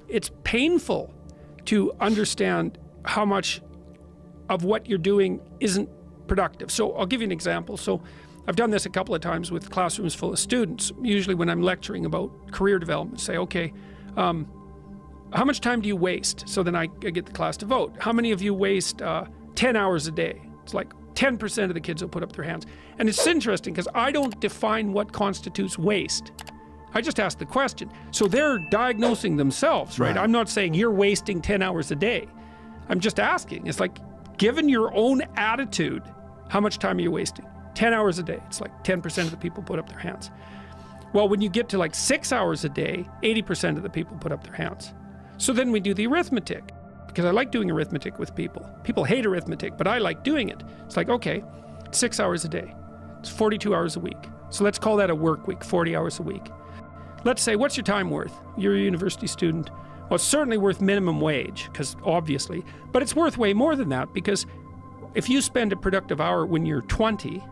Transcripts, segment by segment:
it's painful to understand how much of what you're doing isn't productive. So I'll give you an example. So I've done this a couple of times with classrooms full of students. Usually when I'm lecturing about career development, say, okay, how much time do you waste? So then I get the class to vote. How many of you waste 10 hours a day? It's like 10% of the kids will put up their hands. And it's interesting because I don't define what constitutes waste. I just ask the question. So they're diagnosing themselves, right? I'm not saying you're wasting 10 hours a day. I'm just asking. It's like, given your own attitude, how much time are you wasting? 10 hours a day. It's like 10% of the people put up their hands. Well, when you get to like 6 hours a day, 80% of the people put up their hands. So then we do the arithmetic, because I like doing arithmetic with people. People hate arithmetic, but I like doing it. It's like, okay, 6 hours a day. It's 42 hours a week. So let's call that a work week, 40 hours a week. Let's say, what's your time worth? You're a university student. Well, it's certainly worth minimum wage, because obviously, but it's worth way more than that, because if you spend a productive hour when you're 20,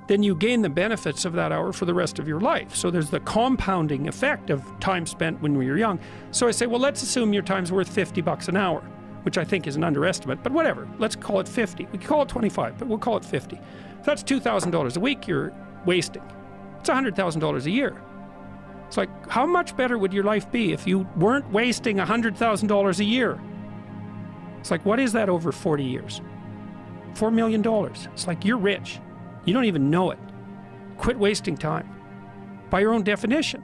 then you gain the benefits of that hour for the rest of your life. So there's the compounding effect of time spent when we were young. So I say, well, let's assume your time's worth $50 an hour, which I think is an underestimate, but whatever. Let's call it 50. We can call it 25, but we'll call it 50. If that's $2,000 a week you're wasting. It's $100,000 a year. It's like, how much better would your life be if you weren't wasting $100,000 a year? It's like, what is that over 40 years? $4 million. It's like, you're rich. You don't even know it. Quit wasting time. By your own definition.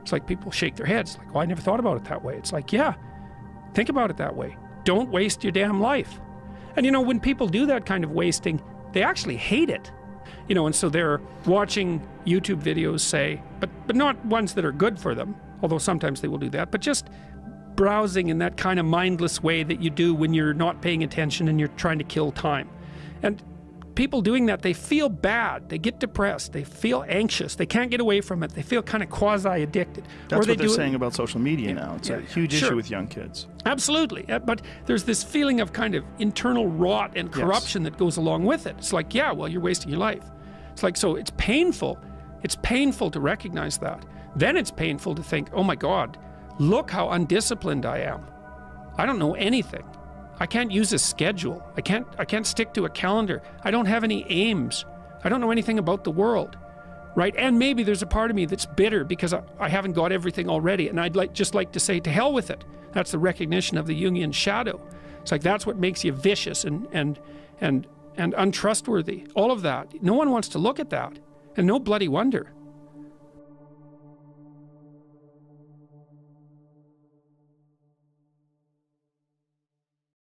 It's like people shake their heads, like, well, I never thought about it that way. It's like, yeah, think about it that way. Don't waste your damn life. And you know, when people do that kind of wasting, they actually hate it. You know, and so they're watching YouTube videos, say, but not ones that are good for them, although sometimes they will do that, but just browsing in that kind of mindless way that you do when you're not paying attention and you're trying to kill time. And people doing that, they feel bad, they get depressed, they feel anxious, they can't get away from it, they feel kind of quasi-addicted. That's what they're saying about social media now. It's a huge issue with young kids. Absolutely, but there's this feeling of kind of internal rot and corruption that goes along with it. It's like, yeah, well, you're wasting your life. It's like, so it's painful to recognize that. Then it's painful to think, oh my God, look how undisciplined I am. I don't know anything. I can't use a schedule. I can't stick to a calendar. I don't have any aims. I don't know anything about the world, right? And maybe there's a part of me that's bitter because I haven't got everything already, and I'd just like to say, to hell with it. That's the recognition of the Jungian shadow. It's like, that's what makes you vicious and untrustworthy. All of that. No one wants to look at that, and no bloody wonder.